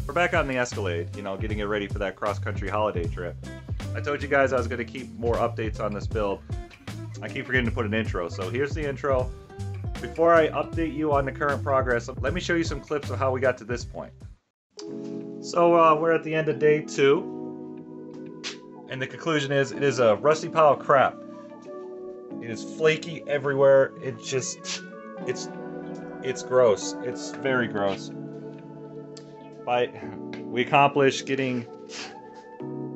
We're back on the Escalade, you know, getting it ready for that cross-country holiday trip. I told you guys I was going to keep more updates on this build. I keep forgetting to put an intro, so here's the intro. Before I update you on the current progress, let me show you some clips of how we got to this point. So we're at the end of day 2, and the conclusion is it is a rusty pile of crap. It is flaky everywhere. It's gross. It's very gross. We accomplished getting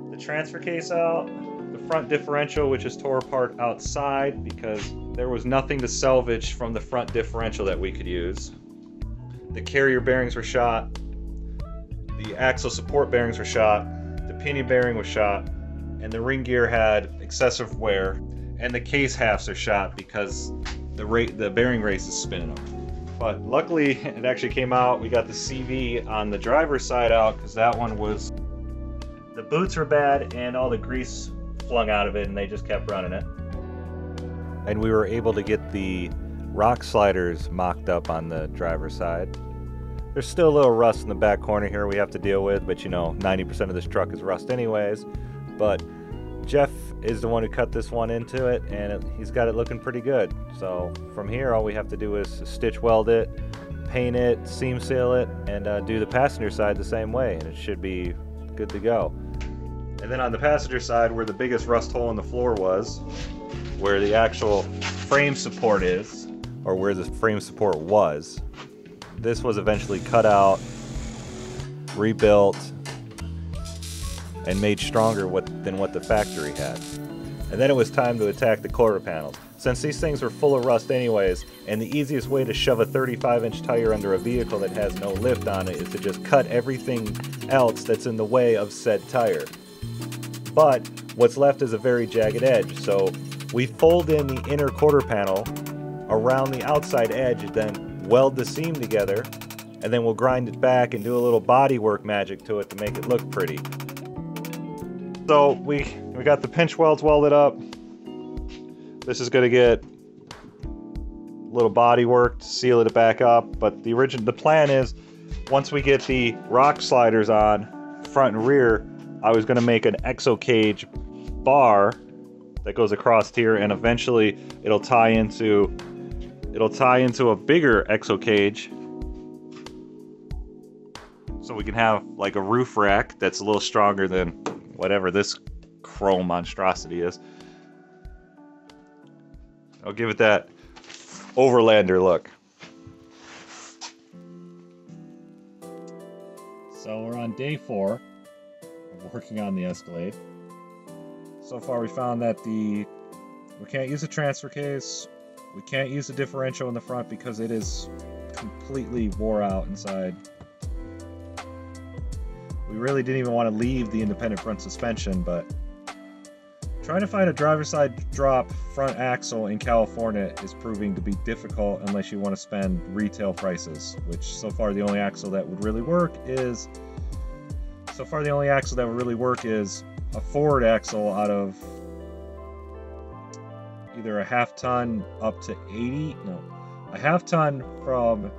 the transfer case out, the front differential, which is tore apart outside because there was nothing to salvage from the front differential that we could use. The carrier bearings were shot, the axle support bearings were shot, the pinion bearing was shot, and the ring gear had excessive wear, and the case halves are shot because the bearing race is spinning them. But luckily, it actually came out. We got the CV on the driver's side out because that one was... The boots were bad and all the grease flung out of it and they just kept running it. And we were able to get the rock sliders mocked up on the driver's side. There's still a little rust in the back corner here we have to deal with, but you know, 90% of this truck is rust anyways. But Jeff is the one who cut this one into it, and he's got it looking pretty good. So from here, all we have to do is stitch weld it, paint it, seam seal it, and do the passenger side the same way, and it should be good to go. And then on the passenger side, where the biggest rust hole in the floor was, where the actual frame support is, or where the frame support was, this was eventually cut out, rebuilt, and made stronger than what the factory had. And then it was time to attack the quarter panels. Since these things were full of rust anyways, and the easiest way to shove a 35-inch tire under a vehicle that has no lift on it is to just cut everything else that's in the way of said tire. But what's left is a very jagged edge, so we fold in the inner quarter panel around the outside edge, then weld the seam together, and then we'll grind it back and do a little bodywork magic to it to make it look pretty. So we got the pinch welds welded up. This is going to get a little body work to seal it back up, but the plan is once we get the rock sliders on front and rear, I was going to make an exo cage bar that goes across here, and eventually it'll tie into a bigger exo cage, so we can have like a roof rack that's a little stronger than whatever this chrome monstrosity is. I'll give it that overlander look. So we're on day 4 of working on the Escalade. So far we found that we can't use a transfer case, we can't use the differential in the front because it is completely wore out inside. We really didn't even want to leave the independent front suspension, but trying to find a driver's side drop front axle in California is proving to be difficult unless you want to spend retail prices, which so far the only axle that would really work is a Ford axle out of either a half-ton up to 80, a half-ton from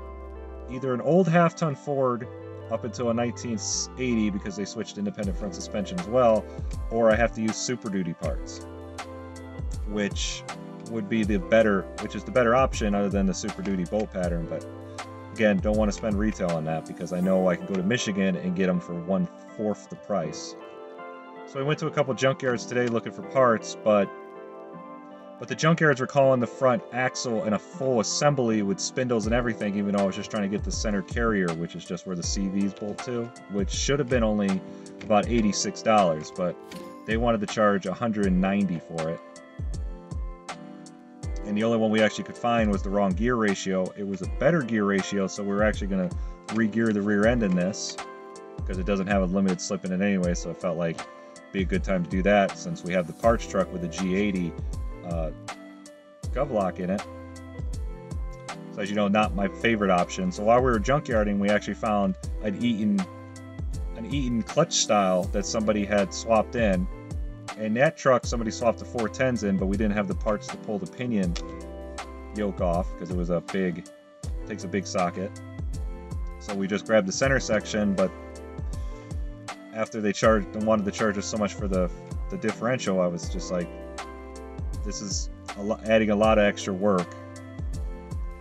either an old half-ton Ford up until a 1980 because they switched independent front suspension as well, or I have to use Super Duty parts, which is the better option other than the Super Duty bolt pattern. But again, don't want to spend retail on that because I know I can go to Michigan and get them for 1/4 the price. So I went to a couple junkyards today looking for parts, but the junkyards were calling the front axle in a full assembly with spindles and everything, even though I was just trying to get the center carrier, which is just where the CVs bolt to, which should have been only about $86, but they wanted to charge $190 for it. And the only one we actually could find was the wrong gear ratio. It was a better gear ratio, so we were actually going to re-gear the rear end in this because it doesn't have a limited slip in it anyway, so it felt like it'd be a good time to do that since we have the parts truck with the G80 Govlock in it. So as you know, not my favorite option. So while we were junkyarding, we actually found an Eaton clutch style that somebody had swapped in. And that truck, somebody swapped the 410s in, but we didn't have the parts to pull the pinion yoke off because it was takes a big socket. So we just grabbed the center section, but after they wanted to charge us so much for the differential, I was just like, this is adding a lot of extra work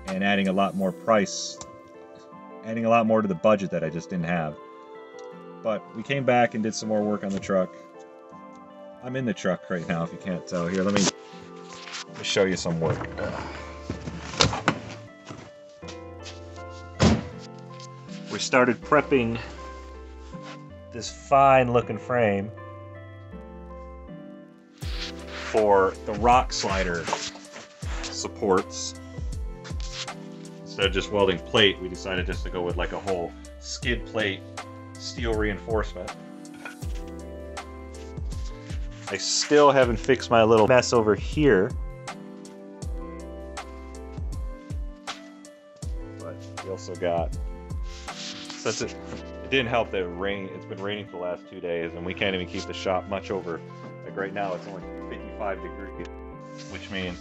and adding a lot more price, adding a lot more to the budget that I just didn't have. But we came back and did some more work on the truck. I'm in the truck right now, if you can't tell. Here, let me show you some work. We started prepping this fine looking frame for the rock slider supports. Instead of just welding plate, we decided just to go with like a whole skid plate steel reinforcement. I still haven't fixed my little mess over here, but we also got, since it didn't help that it's been raining for the last 2 days, and we can't even keep the shop much over, like right now it's only 55 degrees, which means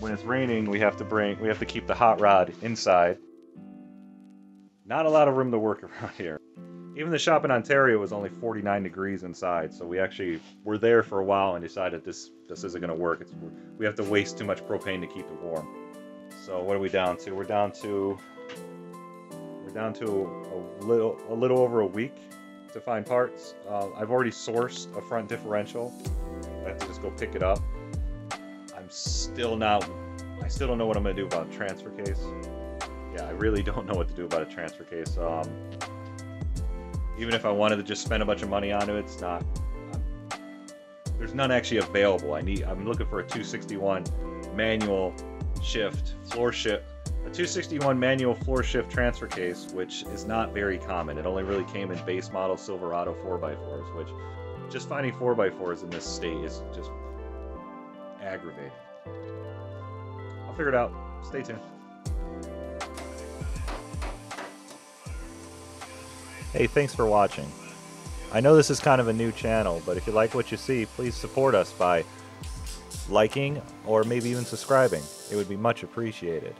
when it's raining we have to keep the hot rod inside. Not a lot of room to work around here. Even the shop in Ontario was only 49 degrees inside, so we actually were there for a while and decided this isn't going to work. We have to waste too much propane to keep it warm. So what are we down to? We're down to a little over a week to find parts. I've already sourced a front differential. I have to just go pick it up. I still don't know what I'm going to do about a transfer case. Yeah, I really don't know what to do about a transfer case. Even if I wanted to just spend a bunch of money on it, it's not. There's none actually available. I'm looking for a 261 manual shift floor shift, a 261 manual floor shift transfer case, which is not very common. It only really came in base model Silverado 4x4s, which just finding 4x4s in this state is just aggravating. I'll figure it out. Stay tuned. Hey, thanks for watching. I know this is kind of a new channel, but if you like what you see, please support us by liking or maybe even subscribing. It would be much appreciated.